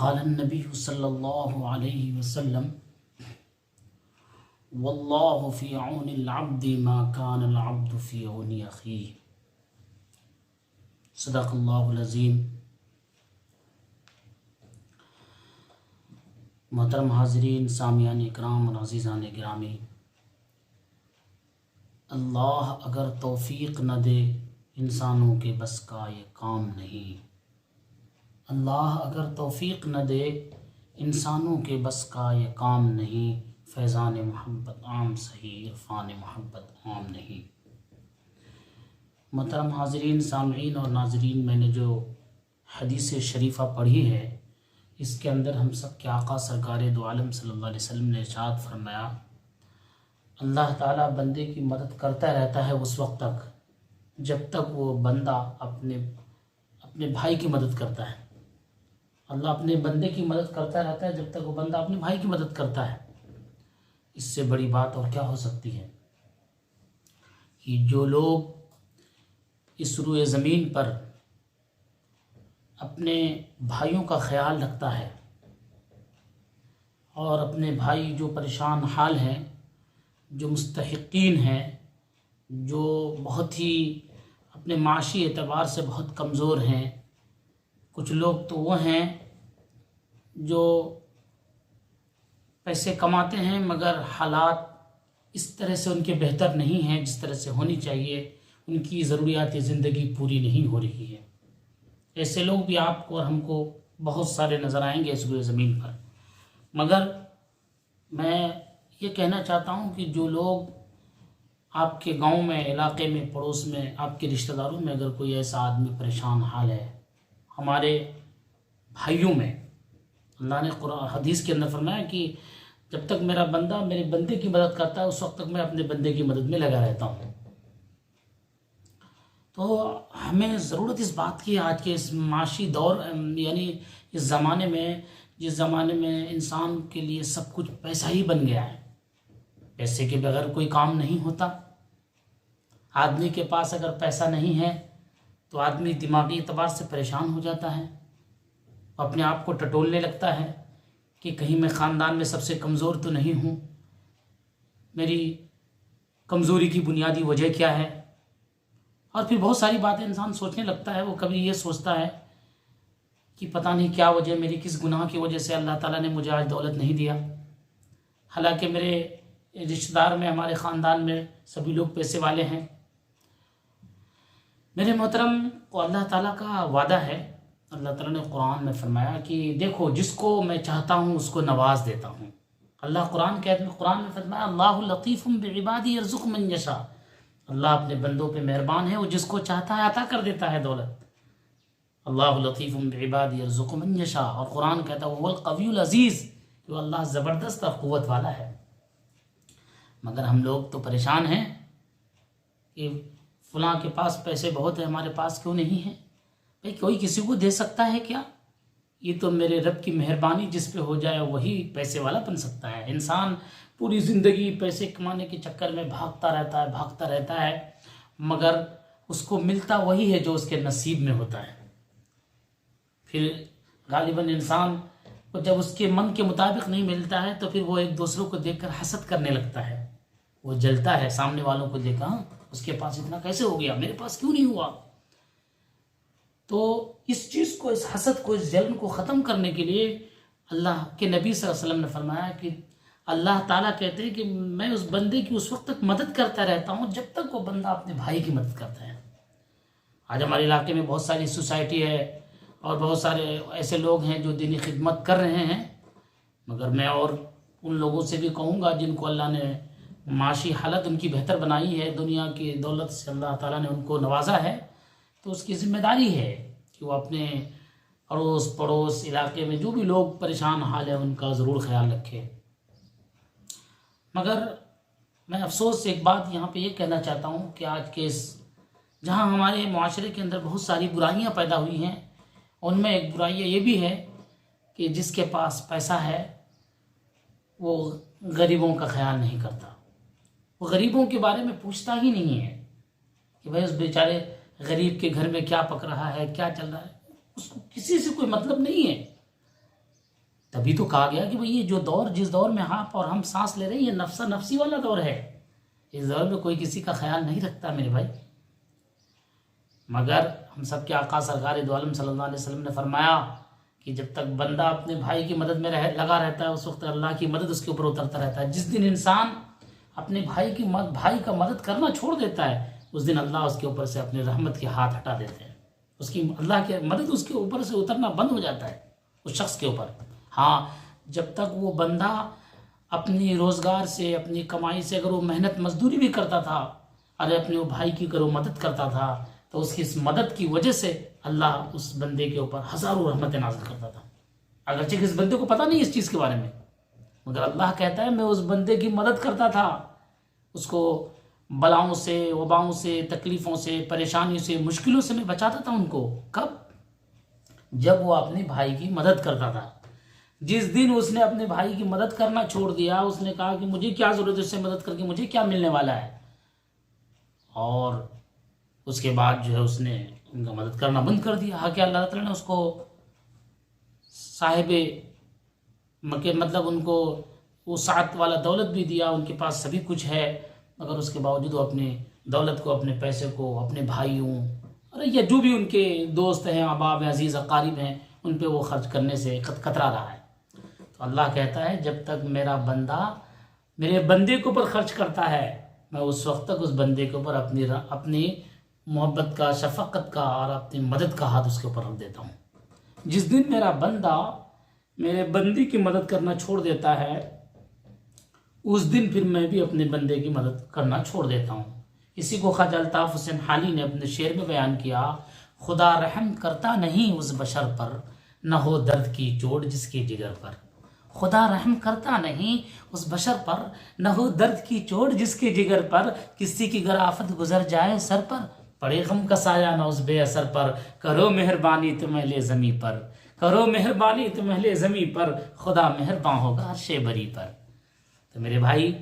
क़ाल नबी सल्लल्लाहु अलैहि वसल्लम वल्लाहु फ़ी औनिल अब्दि मा कानल अब्दु फ़ी औनि अख़ीह। सदक़ल्लाहुल अज़ीम। मोहतरम हाज़रीन, सामियान इकराम और अज़ीज़ान गिरामी, अल्लाह अगर तौफ़ीक़ न दे इंसानों के बस का ये काम नहीं। अल्लाह अगर तौफ़ीक़ न दे इंसानों के बस का ये काम नहीं। फैज़ान मोहब्बत आम सही, इरफ़ान मोहब्बत आम नहीं। मोहतरम हाज़रीन, सामईन और नाज़रीन, मैंने जो हदीस शरीफ़ा पढ़ी है इसके अंदर हम सब के आका सरकार दो आलम सल्लल्लाहु अलैहि वसल्लम ने इरशाद फरमाया, अल्लाह ताला बंदे की मदद करता रहता है उस वक्त तक जब तक वो बंदा अपने भाई की मदद करता है। अल्लाह अपने बंदे की मदद करता रहता है जब तक वो बंदा अपने भाई की मदद करता है। इससे बड़ी बात और क्या हो सकती है कि जो लोग इस रूए ज़मीन पर अपने भाइयों का ख्याल रखता है और अपने भाई जो परेशान हाल हैं, जो मुस्तहिक़ीन हैं, जो बहुत ही अपने माशी एतबार से बहुत कमज़ोर हैं, कुछ लोग तो वो हैं जो पैसे कमाते हैं मगर हालात इस तरह से उनके बेहतर नहीं हैं जिस तरह से होनी चाहिए, उनकी ज़रूरियात ज़िंदगी पूरी नहीं हो रही है। ऐसे लोग भी आपको और हमको बहुत सारे नज़र आएंगे इस रूए ज़मीन पर। मगर मैं ये कहना चाहता हूँ कि जो लोग आपके गांव में, इलाके में, पड़ोस में, आपके रिश्तेदारों में अगर कोई ऐसा आदमी परेशान हाल है, हमारे भाइयों में, अल्लाह ने कुरान हदीस के अंदर फरमाया कि जब तक मेरा बंदा मेरे बंदे की मदद करता है उस वक्त तक मैं अपने बंदे की मदद में लगा रहता हूँ। तो हमें ज़रूरत इस बात की आज के इस माशी दौर यानी इस ज़माने में, जिस ज़माने में इंसान के लिए सब कुछ पैसा ही बन गया है, पैसे के बगैर कोई काम नहीं होता। आदमी के पास अगर पैसा नहीं है तो आदमी दिमागी एतबार से परेशान हो जाता है, अपने आप को टटोलने लगता है कि कहीं मैं ख़ानदान में सबसे कमज़ोर तो नहीं हूँ, मेरी कमज़ोरी की बुनियादी वजह क्या है। और फिर बहुत सारी बातें इंसान सोचने लगता है। वो कभी ये सोचता है कि पता नहीं क्या वजह, मेरी किस गुनाह की वजह से अल्लाह ताला ने मुझे आज दौलत नहीं दिया। हालांकि मेरे रिश्तेदार में, हमारे ख़ानदान में सभी लोग पैसे वाले हैं। मेरे मोहतरम को अल्लाह ताला का वादा है, अल्लाह ताला ने कुरान में फरमाया कि देखो जिसको मैं चाहता हूँ उसको नवाज देता हूँ। अल्लाह कुरान में फरमाया, अल्लाहु लतीफ़ुम बिइबादी यर्ज़ुक़ु मन यशा। अल्लाह अपने बंदों पे मेहरबान है, वो जिसको चाहता है अता कर देता है दौलत। अल्लाहु लतीफ़ुम बिइबादी यर्ज़ुक़ु मन यशा। और कुरान कहता है वहुवल क़वियुल अज़ीज़, कि अल्लाह ज़बरदस्त और क़ुव्वत वाला है। मगर हम लोग तो परेशान हैं कि फलां के पास पैसे बहुत है, हमारे पास क्यों नहीं है। भाई कोई किसी को दे सकता है क्या? ये तो मेरे रब की मेहरबानी जिस पे हो जाए वही पैसे वाला बन सकता है। इंसान पूरी ज़िंदगी पैसे कमाने के चक्कर में भागता रहता है मगर उसको मिलता वही है जो उसके नसीब में होता है। फिर गालिबन इंसान को जब उसके मन के मुताबिक नहीं मिलता है तो फिर वो एक दूसरों को देखकर हसद करने लगता है, वो जलता है सामने वालों को देखा, उसके पास इतना कैसे हो गया, मेरे पास क्यों नहीं हुआ। तो इस चीज़ को, इस हसद को, इस जलन को ख़त्म करने के लिए अल्लाह के नबी सल्लल्लाहु अलैहि वसल्लम ने फरमाया कि अल्लाह ताला कहते हैं कि मैं उस बंदे की उस वक्त तक मदद करता रहता हूँ जब तक वो बंदा अपने भाई की मदद करता है। आज हमारे इलाके में बहुत सारी सोसाइटी है और बहुत सारे ऐसे लोग हैं जो दीनी खिदमत कर रहे हैं, मगर मैं और उन लोगों से भी कहूँगा जिनको अल्लाह ने माशी हालत उनकी बेहतर बनाई है, दुनिया की दौलत से अल्लाह ताला ने उनको नवाजा है, तो उसकी ज़िम्मेदारी है कि वो अपने अड़ोस पड़ोस इलाके में जो भी लोग परेशान हाल है उनका ज़रूर ख्याल रखे। मगर मैं अफसोस से एक बात यहाँ पे ये कहना चाहता हूँ कि आज के इस जहाँ हमारे माशरे के अंदर बहुत सारी बुराइयाँ पैदा हुई हैं, उनमें एक बुराइयाँ ये भी है कि जिसके पास पैसा है वो गरीबों का ख्याल नहीं करता, वो गरीबों के बारे में पूछता ही नहीं है कि भाई उस बेचारे गरीब के घर में क्या पक रहा है, क्या चल रहा है, उसको किसी से कोई मतलब नहीं है। तभी तो कहा गया कि भाई ये जो दौर, जिस दौर में आप और हम सांस ले रहे हैं, ये नफ्सा नफ्सी वाला दौर है। इस दौर में कोई किसी का ख्याल नहीं रखता मेरे भाई। मगर हम सब के आका सरकार दो आलम सल्लल्लाहु अलैहि वसल्लम ने फरमाया कि जब तक बंदा अपने भाई की मदद में लगा रहता है, उस वक्त अल्लाह की मदद उसके ऊपर उतरता रहता है। जिस दिन इंसान अपने भाई का मदद करना छोड़ देता है, उस दिन अल्लाह उसके ऊपर से अपनी रहमत के हाथ हटा देते हैं। उसकी अल्लाह की मदद उसके ऊपर से उतरना बंद हो जाता है उस शख्स के ऊपर। हाँ, जब तक वो बंदा अपनी रोज़गार से, अपनी कमाई से अगर वो मेहनत मजदूरी भी करता था, अरे अपने वो भाई की अगर वो मदद करता था, तो उसकी इस मदद की वजह से अल्लाह उस बंदे के ऊपर हज़ारों रहमतें नाज़िल करता था। अगरचे कि इस बंदे को पता नहीं इस चीज़ के बारे में, मगर अल्लाह कहता है मैं उस बंदे की मदद करता था, उसको बलाओं से, वबाओं से, तकलीफ़ों से, परेशानियों से, मुश्किलों से मैं बचाता था उनको। कब? जब वो अपने भाई की मदद करता था। जिस दिन उसने अपने भाई की मदद करना छोड़ दिया, उसने कहा कि मुझे क्या ज़रूरत है उससे मदद करके, मुझे क्या मिलने वाला है, और उसके बाद जो है उसने उनका मदद करना बंद कर दिया। हाँ, क्या अल्लाह ताला ने उसको साहिबे मके, मतलब उनको वो साथ वाला दौलत भी दिया, उनके पास सभी कुछ है, मगर उसके बावजूद वो अपनी दौलत को, अपने पैसे को, अपने भाइयों, अरे या जो भी उनके दोस्त हैं, अहबाब हैं, अजीज़ अकारीब हैं, उन पे वो खर्च करने से कतरा रहा है। तो अल्लाह कहता है जब तक मेरा बंदा मेरे बंदे के ऊपर खर्च करता है, मैं उस वक्त तक उस बंदे के ऊपर अपनी मोहब्बत का, शफकत का और अपनी मदद का हाथ उसके ऊपर रख देता हूँ। जिस दिन मेरा बंदा मेरे बंदी की मदद करना छोड़ देता है, उस दिन फिर मैं भी अपने बंदे की मदद करना छोड़ देता हूँ। इसी को ख्वाजा अल्ताफ़ हुसैन हाली ने अपने शेर में बयान किया, खुदा रहम करता नहीं उस बशर पर, न हो दर्द की चोट जिसके जिगर पर। खुदा रहम करता नहीं उस बशर पर, न हो दर्द की चोट जिसके जिगर पर, किसी की गर आफत गुजर जाए सर पर, पड़े गम का साया न उस बेअसर पर, करो मेहरबानी तुम अहले ज़मी पर, करो मेहरबानी तुम अहले ज़मी पर, खुदा मेहरबान होगा अर्शे बरी पर। तो मेरे भाई,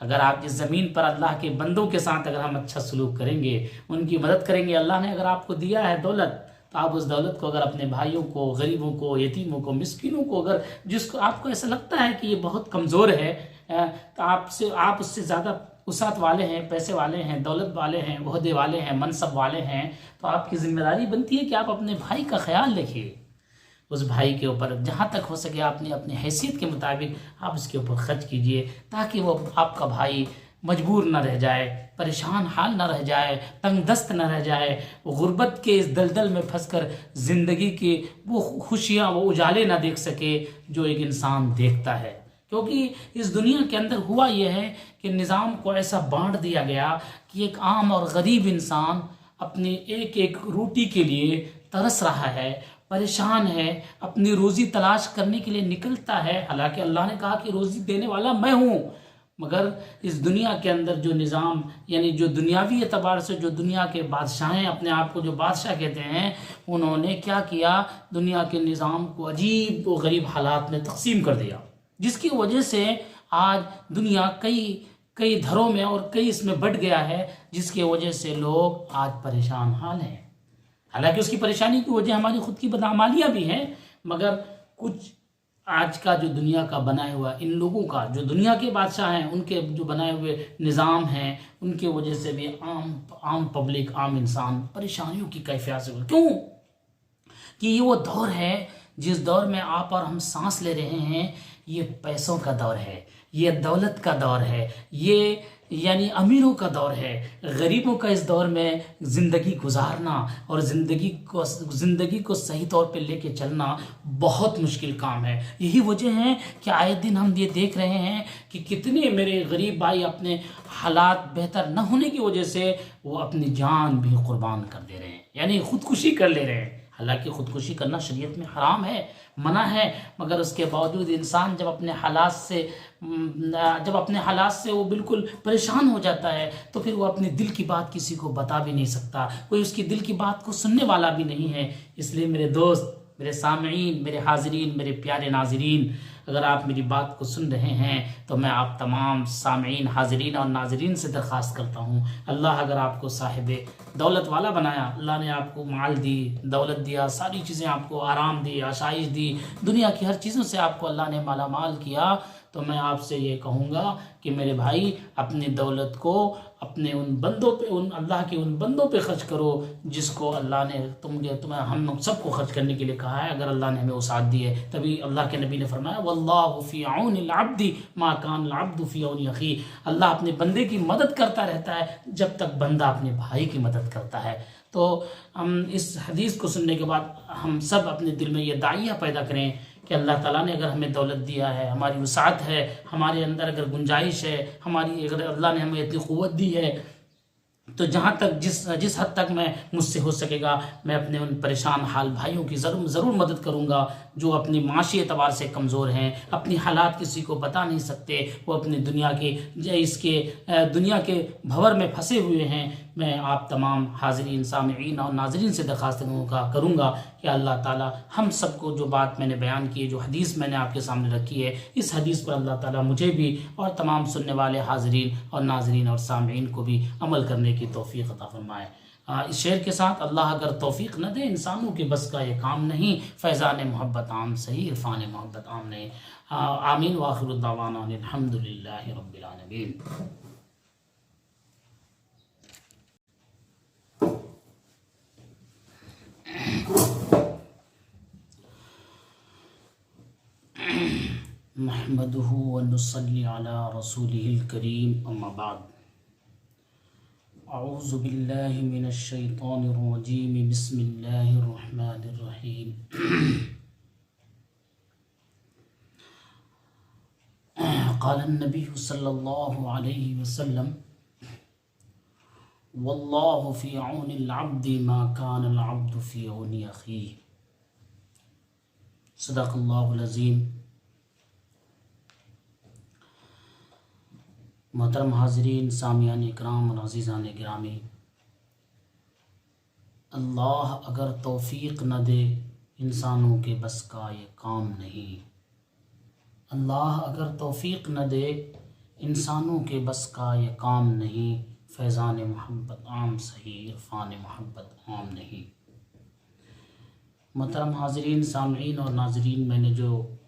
अगर आप जिस ज़मीन पर अल्लाह के बंदों के साथ अगर हम अच्छा सलूक करेंगे, उनकी मदद करेंगे, अल्लाह ने अगर आपको दिया है दौलत, तो आप उस दौलत को अगर अपने भाइयों को, गरीबों को, यतीमों को, मिस्किनों को, अगर जिसको आपको ऐसा लगता है कि ये बहुत कमज़ोर है, तो आप उससे ज़्यादा उसात वाले हैं, पैसे वाले हैं, दौलत वाले हैं, ओहदे वाले हैं, मनसब वाले हैं, तो आपकी ज़िम्मेदारी बनती है कि आप अपने भाई का ख्याल रखिए। उस भाई के ऊपर जहाँ तक हो सके आपने अपनी हैसियत के मुताबिक आप उसके ऊपर खर्च कीजिए, ताकि वो आपका भाई मजबूर न रह जाए, परेशान हाल न रह जाए, तंग दस्त न रह जाए, वो गुर्बत के इस दलदल में फंसकर ज़िंदगी की वो खुशियाँ, वो उजाले ना देख सके जो एक इंसान देखता है। क्योंकि इस दुनिया के अंदर हुआ यह है कि निज़ाम को ऐसा बांट दिया गया कि एक आम और गरीब इंसान अपनी एक एक रोटी के लिए तरस रहा है, परेशान है, अपनी रोज़ी तलाश करने के लिए निकलता है। हालांकि अल्लाह ने कहा कि रोज़ी देने वाला मैं हूँ, मगर इस दुनिया के अंदर जो निज़ाम, यानी जो दुनियावी एतबार से जो दुनिया के बादशाह हैं, अपने आप को जो बादशाह कहते हैं, उन्होंने क्या किया, दुनिया के निज़ाम को अजीब व गरीब हालात में तकसीम कर दिया, जिसकी वजह से आज दुनिया कई धरों में और कई इसमें बढ़ गया है, जिसकी वजह से लोग आज परेशान हाल हैं। हालांकि उसकी परेशानी की वजह हमारी खुद की बदअमालियाँ भी हैं, मगर कुछ आज का जो दुनिया का बनाया हुआ, इन लोगों का जो दुनिया के बादशाह हैं, उनके जो बनाए हुए निज़ाम हैं, उनके वजह से भी आम पब्लिक, आम इंसान परेशानियों की कैफियत से, क्यों कि ये वो दौर है जिस दौर में आप और हम सांस ले रहे हैं, ये पैसों का दौर है, ये दौलत का दौर है, ये यानी अमीरों का दौर है। गरीबों का इस दौर में ज़िंदगी गुजारना और ज़िंदगी को सही तौर पे लेके चलना बहुत मुश्किल काम है। यही वजह है कि आए दिन हम ये देख रहे हैं कि कितने मेरे गरीब भाई अपने हालात बेहतर न होने की वजह से वो अपनी जान भी कुर्बान कर दे रहे हैं, यानी खुदकुशी कर ले रहे हैं। हालांकि खुदकुशी करना शरीयत में हराम है, मना है, मगर उसके बावजूद इंसान जब अपने हालात से वो बिल्कुल परेशान हो जाता है, तो फिर वो अपने दिल की बात किसी को बता भी नहीं सकता, कोई उसकी दिल की बात को सुनने वाला भी नहीं है। इसलिए मेरे दोस्त, मेरे सामईन, मेरे हाज़रीन, मेरे प्यारे नाज़रीन, अगर आप मेरी बात को सुन रहे हैं तो मैं आप तमाम सामईन, हाज़रीन और नाज़रीन से दरख्वास्त करता हूँ, अल्लाह अगर आपको साहिब दौलत वाला बनाया, अल्लाह ने आपको माल दी, दौलत दिया, सारी चीज़ें आपको आराम दी, आसाइश दी, दुनिया की हर चीज़ों से आपको अल्लाह ने माला माल किया, तो मैं आपसे ये कहूँगा कि मेरे भाई अपनी दौलत को अपने उन बंदों पे, उन अल्लाह के उन बंदों पे खर्च करो जिसको अल्लाह ने तुम्हें हम सबको खर्च करने के लिए कहा है। अगर अल्लाह ने हमें वसाअत दी है, तभी अल्लाह के नबी ने फरमाया वल्लाहु फ़ी औनिल अब्दी मा कान अल अब्दु फ़ी औनि अख़ी। अल्लाह अपने बंदे की मदद करता रहता है जब तक बंदा अपने भाई की मदद करता है। तो हम इस हदीस को सुनने के बाद हम सब अपने दिल में ये दाइया पैदा करें कि अल्लाह ताला ने अगर हमें दौलत दिया है, हमारी वसाअत है, हमारे अंदर अगर गुंजाइश है, हमारी अगर अल्लाह ने हमें इतनी क़ुव्वत दी है, तो जहाँ तक जिस हद तक मैं मुझसे हो सकेगा मैं अपने उन परेशान हाल भाइयों की ज़रूर मदद करूँगा जो अपनी माशी एतबार से कमज़ोर हैं, अपनी हालात किसी को बता नहीं सकते, वो अपनी दुनिया के भंवर में फंसे हुए हैं। मैं आप तमाम हाज़रीन, सामईन और नाज़रीन से दरख्वास्त करूँगा कि अल्लाह ताला हम सबको जो बात मैंने बयान की है, जो हदीस मैंने आपके सामने रखी है, इस हदीस पर अल्लाह ताला मुझे भी और तमाम सुनने वाले हाज़रीन और नाज़रीन और सामईन को भी अमल करने की तौफ़ीक़ अता फरमाए। इस शेर के साथ अल्लाह अगर तौफ़ीक़ न दे, इंसानों के बस का ये काम नहीं, फैज़ान मोहब्बत आम सही, इरफ़ान मोहब्बत आम नहीं। आमीन व आखिरु दावाना अनिल हम्दुलिल्लाहि रब्बिल आलमीन। नहमदुहु व नुसल्ली अला रसूलिहिल करीम, अम्मा बाद। अऊज़ु बिल्लाहि मिनश शैतानिर रजीम, बिस्मिल्लाहिर रहमानिर रहीम। क़ालन नबिय्यु सल्लल्लाहु अलैहि वसल्लम वल्लाहु फ़ी औनिल अब्दि मा कानल अब्दु फ़ी औनि अख़ीह। सदक़ल्लाहुल अज़ीम। मोहतरम हाज़रीन, सामियान इकराम और अज़ीज़ान गिरामी, अल्लाह अगर तौफ़ीक़ न दे, इंसानों के बस का ये काम नहीं। अल्लाह अगर तौफ़ीक़ न दे, इंसानों के बस का ये काम नहीं। फैज़ान मोहब्बत आम सही, इरफ़ान मोहब्बत आम नहीं। मोहतरम हाज़रीन, सामईन और नाज़रीन, मैंने जो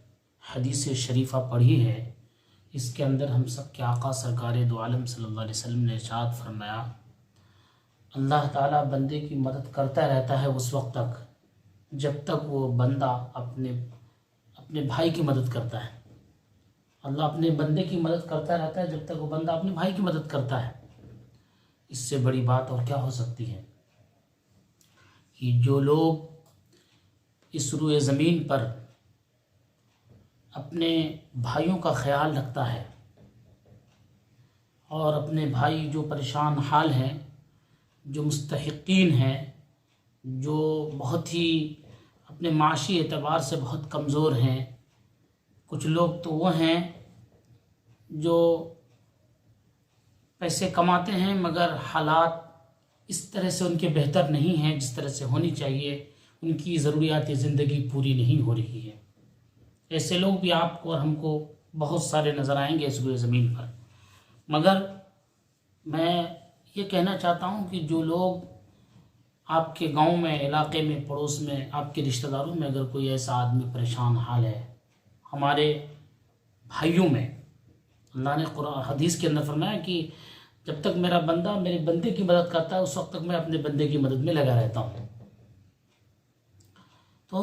हदीस शरीफ़ा पढ़ी है, इसके अंदर हम सब के आका सरकार दो आलम सल्लल्लाहु अलैहि वसल्लम ने इरशाद फरमाया, अल्लाह ताला बंदे की मदद करता रहता है उस वक्त तक जब तक वो बंदा अपने भाई की मदद करता है। अल्लाह अपने बंदे की मदद करता रहता है जब तक वो बंदा अपने भाई की मदद करता है। इससे बड़ी बात और क्या हो सकती है कि जो लोग इस रूए ज़मीन पर अपने भाइयों का ख्याल रखता है और अपने भाई जो परेशान हाल हैं, जो मुस्तहिक़ीन हैं, जो बहुत ही अपने माशी एतबार से बहुत कमज़ोर हैं, कुछ लोग तो वो हैं जो पैसे कमाते हैं मगर हालात इस तरह से उनके बेहतर नहीं हैं जिस तरह से होनी चाहिए, उनकी ज़रूरियात ज़िंदगी पूरी नहीं हो रही है। ऐसे लोग भी आपको और हमको बहुत सारे नज़र आएंगे इस रूए ज़मीन पर। मगर मैं ये कहना चाहता हूँ कि जो लोग आपके गांव में, इलाके में, पड़ोस में, आपके रिश्तेदारों में अगर कोई ऐसा आदमी परेशान हाल है, हमारे भाइयों में, अल्लाह ने कुरान हदीस के अंदर फरमाया कि जब तक मेरा बंदा मेरे बंदे की मदद करता है उस वक्त तक मैं अपने बंदे की मदद में लगा रहता हूँ। तो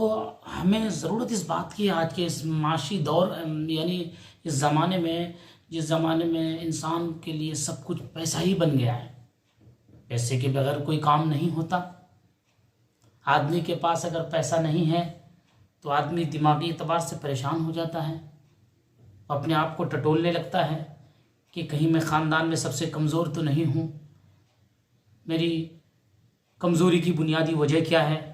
हमें ज़रूरत इस बात की आज के इस माशी दौर, यानी इस ज़माने में, जिस ज़माने में इंसान के लिए सब कुछ पैसा ही बन गया है, पैसे के बगैर कोई काम नहीं होता। आदमी के पास अगर पैसा नहीं है तो आदमी दिमागी एतबार से परेशान हो जाता है, अपने आप को टटोलने लगता है कि कहीं मैं ख़ानदान में सबसे कमज़ोर तो नहीं हूँ, मेरी कमज़ोरी की बुनियादी वजह क्या है,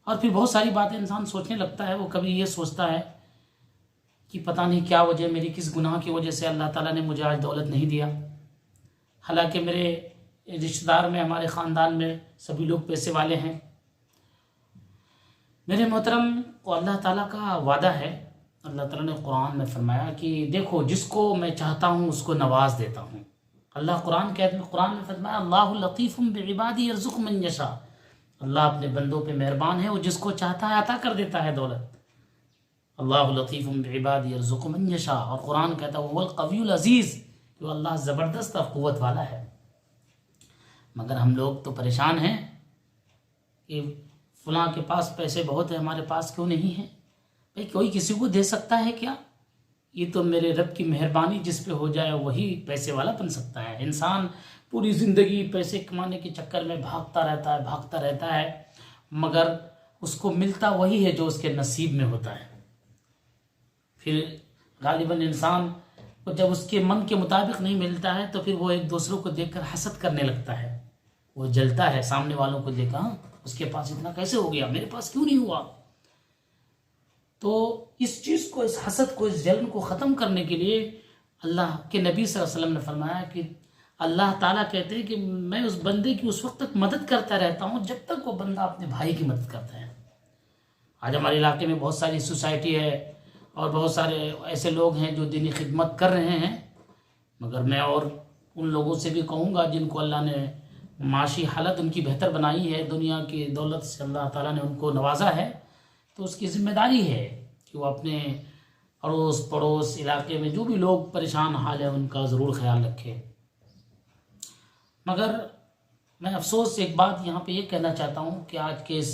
और फिर बहुत सारी बातें इंसान सोचने लगता है। वो कभी ये सोचता है कि पता नहीं क्या वजह, मेरी किस गुनाह की वजह से अल्लाह ताला ने मुझे आज दौलत नहीं दिया। हालांकि मेरे रिश्तेदार में, हमारे ख़ानदान में सभी लोग पैसे वाले हैं, मेरे मोहतरम को अल्लाह ताला का वादा है। अल्लाह ताला ने कुरान में फरमाया कि देखो जिसको मैं चाहता हूँ उसको नवाज देता हूँ। अल्लाह कुरान में फरमाया अल्लाहु लतीफ़ुम बिइबादी यर्ज़ुक़ु मन यशा। अल्लाह अपने बंदों पे मेहरबान है, वो जिसको चाहता है अता कर देता है दौलत। अल्लाहु लतीफ़ुम बिइबादी यर्ज़ुक़ु मन यशा। और कुरान कहता है वहुवल क़वियुल अज़ीज़, कि वो अल्लाह ज़बरदस्त और क़ुव्वत वाला है। मगर हम लोग तो परेशान हैं कि फलां के पास पैसे बहुत है, हमारे पास क्यों नहीं है। भाई कोई किसी को दे सकता है क्या? ये तो मेरे रब की मेहरबानी जिस पे हो जाए वही पैसे वाला बन सकता है। इंसान पूरी ज़िंदगी पैसे कमाने के चक्कर में भागता रहता है, मगर उसको मिलता वही है जो उसके नसीब में होता है। फिर गालिबन इंसान को जब उसके मन के मुताबिक नहीं मिलता है तो फिर वो एक दूसरों को देखकर हसद करने लगता है, वो जलता है सामने वालों को देखा, उसके पास इतना कैसे हो गया, मेरे पास क्यों नहीं हुआ। तो इस चीज़ को, इस हसद को, इस जलन को ख़त्म करने के लिए अल्लाह के नबी सल्लल्लाहु अलैहि वसल्लम ने फरमाया कि अल्लाह ताला कहते हैं कि मैं उस बंदे की उस वक्त तक मदद करता रहता हूँ जब तक वो बंदा अपने भाई की मदद करता है। आज हमारे इलाके में बहुत सारी सोसाइटी है और बहुत सारे ऐसे लोग हैं जो दीनी खिदमत कर रहे हैं, मगर मैं और उन लोगों से भी कहूँगा जिनको अल्लाह ने माशी हालत उनकी बेहतर बनाई है, दुनिया की दौलत से अल्लाह ताला ने उनको नवाजा है, तो उसकी ज़िम्मेदारी है कि वो अपने अड़ोस पड़ोस इलाके में जो भी लोग परेशान हाल है उनका ज़रूर ख्याल रखे। मगर मैं अफसोस से एक बात यहाँ पे ये कहना चाहता हूँ कि आज के इस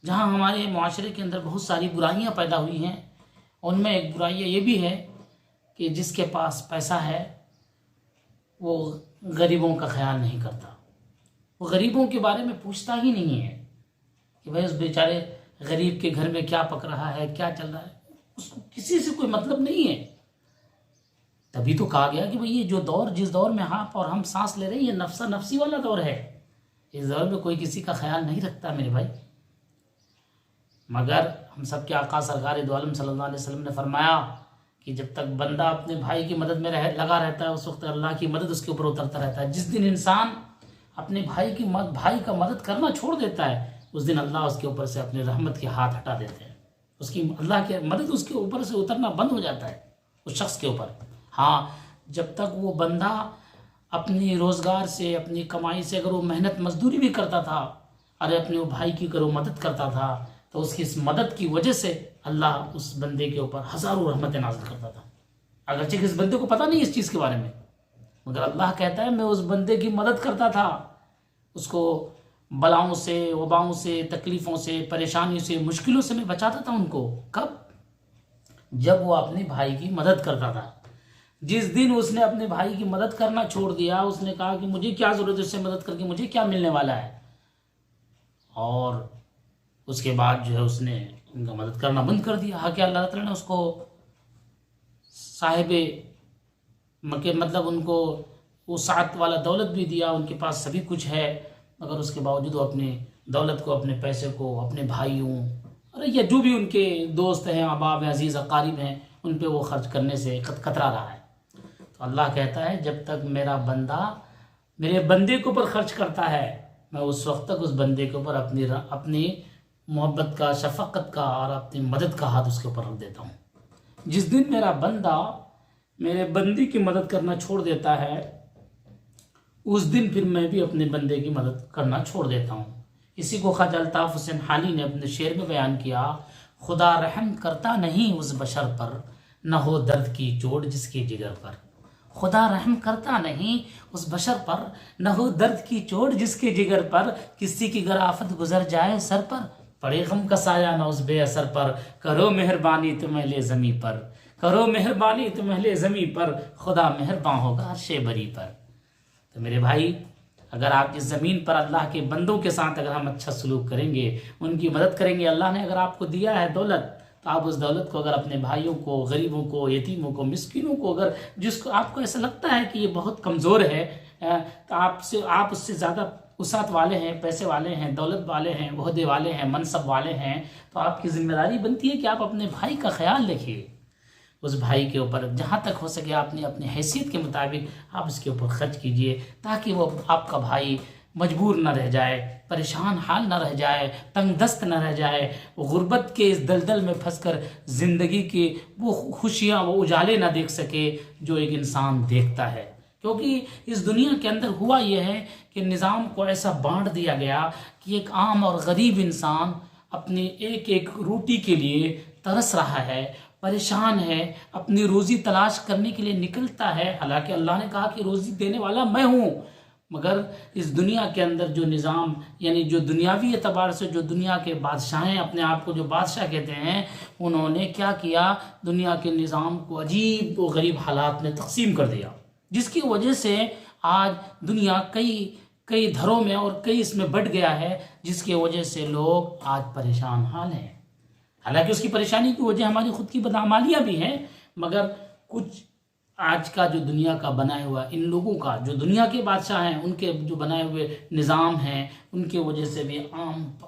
जहाँ हमारे माशरे के अंदर बहुत सारी बुराइयाँ पैदा हुई हैं, उनमें एक बुराइयाँ ये भी है कि जिसके पास पैसा है वो गरीबों का ख्याल नहीं करता, वो गरीबों के बारे में पूछता ही नहीं है कि भाई उस बेचारे गरीब के घर में क्या पक रहा है, क्या चल रहा है, उसको किसी से कोई मतलब नहीं है। तभी तो कहा गया कि भाई ये जो दौर, जिस दौर में आप और हम सांस ले रहे हैं, ये नफ्सा नफ्सी वाला दौर है। इस दौर में कोई किसी का ख्याल नहीं रखता मेरे भाई। मगर हम सब के आका सरकार दो आलम सल्लल्लाहु अलैहि वसल्लम ने फरमाया कि जब तक बंदा अपने भाई की मदद में लगा रहता है उस वक्त अल्लाह की मदद उसके ऊपर उतरता रहता है। जिस दिन इंसान अपने भाई का मदद करना छोड़ देता है उस दिन अल्लाह उसके ऊपर से अपने रहमत के हाथ हटा देते हैं, उसकी अल्लाह की मदद उसके ऊपर से उतरना बंद हो जाता है उस शख्स के ऊपर। हाँ, जब तक वो बंदा अपनी रोज़गार से, अपनी कमाई से अगर वो मेहनत मजदूरी भी करता था, अरे अपने वो भाई की अगर वो मदद करता था, तो उसकी इस मदद की वजह से अल्लाह उस बंदे के ऊपर हज़ारों रहमतें नाज़िल करता था। अगरचे इस बंदे को पता नहीं इस चीज़ के बारे में, मगर अल्लाह कहता है मैं उस बंदे की मदद करता था, उसको बलाओं से, वबाओं से, तकलीफ़ों से, परेशानियों से, मुश्किलों से मैं बचाता था उनको। कब? जब वो अपने भाई की मदद करता था। जिस दिन उसने अपने भाई की मदद करना छोड़ दिया, उसने कहा कि मुझे क्या ज़रूरत है उससे मदद करके, मुझे क्या मिलने वाला है, और उसके बाद जो है उसने उनका मदद करना बंद कर दिया। हाँ, क्या अल्लाह ताला ने उसको साहिबे मके, मतलब उनको वो साथ वाला दौलत भी दिया, उनके पास सभी कुछ है, मगर उसके बावजूद वो अपनी दौलत को, अपने पैसे को, अपने भाइयों, अरे या जो भी उनके दोस्त हैं, अहबाब हैं, अजीज़ अकारीब हैं, उन पे वो खर्च करने से कतरा रहा है। तो अल्लाह कहता है जब तक मेरा बंदा मेरे बंदे के ऊपर खर्च करता है, मैं उस वक्त तक उस बंदे के ऊपर अपनी मोहब्बत का, शफक़त का और अपनी मदद का हाथ उसके ऊपर रख देता हूँ। जिस दिन मेरा बंदा मेरे बंदे की मदद करना छोड़ देता है, उस दिन फिर मैं भी अपने बंदे की मदद करना छोड़ देता हूँ। इसी को ख्वाजा अल्ताफ़ हुसैन हाली ने अपने शेर में बयान किया, खुदा रहम करता नहीं उस बशर पर, न हो दर्द की चोट जिसके जिगर पर। खुदा रहम करता नहीं उस बशर पर, न हो दर्द की चोट जिसके जिगर पर, किसी की गर आफत गुजर जाए सर पर, पड़े गम का साया न उस बेअसर पर, करो मेहरबानी तुम अहले ज़मी पर, करो मेहरबानी तुम अहले ज़मी पर, खुदा मेहरबान होगा अर्शे बरी पर। तो मेरे भाई, अगर आप इस ज़मीन पर अल्लाह के बंदों के साथ अगर हम अच्छा सलूक करेंगे, उनकी मदद करेंगे, अल्लाह ने अगर आपको दिया है दौलत, तो आप उस दौलत को अगर अपने भाइयों को, गरीबों को, यतीमों को, मिस्किनों को, अगर जिसको आपको ऐसा लगता है कि ये बहुत कमज़ोर है, तो आप उससे ज़्यादा उसात वाले हैं, पैसे वाले हैं, दौलत वाले हैं, ओहदे वाले हैं, मनसब वाले हैं, तो आपकी ज़िम्मेदारी बनती है कि आप अपने भाई का ख्याल रखिए। उस भाई के ऊपर जहाँ तक हो सके आपने अपनी हैसियत के मुताबिक आप उसके ऊपर खर्च कीजिए, ताकि वो आपका भाई मजबूर न रह जाए, परेशान हाल न रह जाए, तंग दस्त न रह जाए, गुर्बत के इस दलदल में फंसकर ज़िंदगी की वो खुशियाँ, वो उजाले न देख सके जो एक इंसान देखता है। क्योंकि इस दुनिया के अंदर हुआ यह है कि निज़ाम को ऐसा बांट दिया गया कि एक आम और गरीब इंसान अपनी एक एक रोटी के लिए तरस रहा है, परेशान है, अपनी रोज़ी तलाश करने के लिए निकलता है। हालांकि अल्लाह ने कहा कि रोज़ी देने वाला मैं हूँ, मगर इस दुनिया के अंदर जो निज़ाम, यानी जो दुनियावी एतबार से जो दुनिया के बादशाह हैं, अपने आप को जो बादशाह कहते हैं, उन्होंने क्या किया, दुनिया के निज़ाम को अजीब व गरीब हालात में तकसीम कर दिया, जिसकी वजह से आज दुनिया कई धरों में और कई इसमें बढ़ गया है, जिसकी वजह से लोग आज परेशान हाल हैं। हालांकि उसकी परेशानी की वजह हमारी खुद की बदअमालियाँ भी हैं, मगर कुछ आज का जो दुनिया का बनाया हुआ, इन लोगों का जो दुनिया के बादशाह हैं, उनके जो बनाए हुए निज़ाम हैं, उनके वजह से भी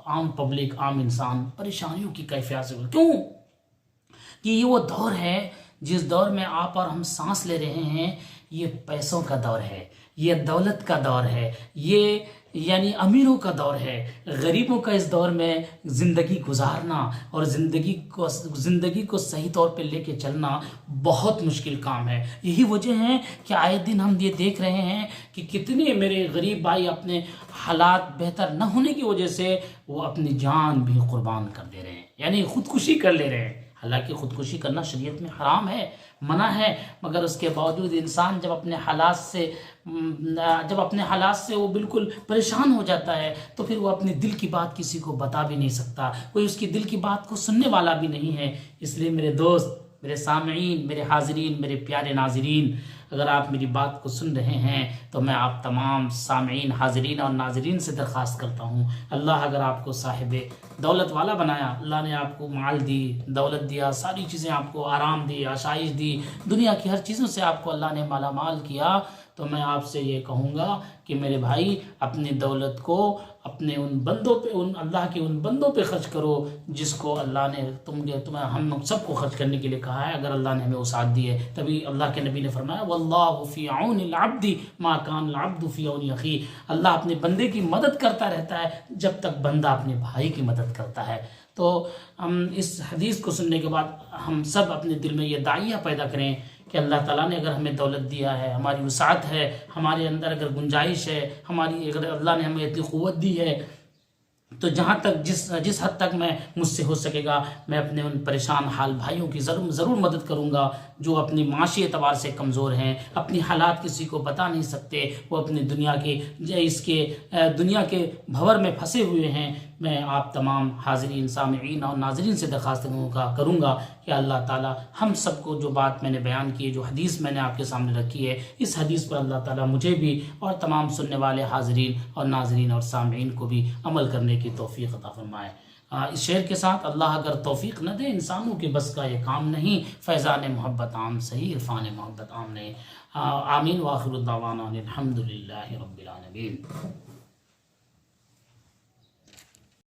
आम पब्लिक, आम इंसान परेशानियों की कैफियत से, क्यों कि ये वो दौर है जिस दौर में आप और हम सांस ले रहे हैं, ये पैसों का दौर है, ये दौलत का दौर है, ये यानी अमीरों का दौर है। गरीबों का इस दौर में ज़िंदगी गुजारना और ज़िंदगी को सही तौर पे लेके चलना बहुत मुश्किल काम है। यही वजह है कि आए दिन हम ये देख रहे हैं कि कितने मेरे गरीब भाई अपने हालात बेहतर न होने की वजह से वो अपनी जान भी कुर्बान कर दे रहे हैं, यानी ख़ुदकुशी कर ले रहे हैं। हालांकि ख़ुदकुशी करना शरीयत में हराम है, मना है, मगर उसके बावजूद इंसान जब अपने हालात से वो बिल्कुल परेशान हो जाता है, तो फिर वो अपने दिल की बात किसी को बता भी नहीं सकता, कोई उसकी दिल की बात को सुनने वाला भी नहीं है। इसलिए मेरे दोस्त, मेरे सामईन, मेरे हाज़रीन, मेरे प्यारे नाज़रीन, अगर आप मेरी बात को सुन रहे हैं तो मैं आप तमाम सामईन, हाज़रीन और नाज़रीन से दरख्वास्त करता हूँ, अल्लाह अगर आपको साहिब दौलत वाला बनाया, अल्लाह ने आपको माल दी, दौलत दिया, सारी चीज़ें आपको, आराम दी, आशाइश दी, दुनिया की हर चीज़ों से आपको अल्लाह ने माला माल किया, तो मैं आपसे ये कहूँगा कि मेरे भाई अपनी दौलत को अपने उन बंदों पे, उन अल्लाह के उन बंदों पे खर्च करो जिसको अल्लाह ने तुम्हें हम सबको खर्च करने के लिए कहा है। अगर अल्लाह ने हमें वसाअत दी है, तभी अल्लाह के नबी ने फरमाया वल्लाहु फ़ी औनिल अब्दी मा कान अल अब्दु फ़ी औनि अख़ी, अल्लाह अपने बंदे की मदद करता रहता है जब तक बंदा अपने भाई की मदद करता है। तो हम इस हदीस को सुनने के बाद हम सब अपने दिल में ये दाइया पैदा करें कि अल्लाह ताला ने अगर हमें दौलत दिया है, हमारी वसाअत है, हमारे अंदर अगर गुंजाइश है, हमारी अगर अल्लाह ने हमें इतनी क़ुव्वत दी है, तो जहाँ तक जिस हद तक मैं मुझसे हो सकेगा मैं अपने उन परेशान हाल भाइयों की ज़रूर मदद करूँगा जो अपनी माशी एतबार से कमज़ोर हैं, अपनी हालात किसी को बता नहीं सकते, वो अपनी दुनिया के भंवर में फंसे हुए हैं। मैं आप तमाम हाज़रीन, सामईन और नाज़रीन से दरख्वास्त करूँगा कि अल्लाह ताला हम सबको, जो बात मैंने बयान की है, जो हदीस मैंने आपके सामने रखी है, इस हदीस पर अल्लाह ताला मुझे भी और तमाम सुनने वाले हाज़रीन और नाज़रीन और सामईन को भी अमल करने की तौफ़ीक़ अता फरमाए। इस शेर के साथ, अल्लाह अगर तौफ़ीक़ न दे इंसानों के बस का ये काम नहीं, फ़ैज़ान मोहब्बत आम सही, इरफ़ान मोहब्बत आम नहीं। आमीन व आखिरु दावाना अनिल हम्दुलिल्लाहि रब्बिल आलमीन।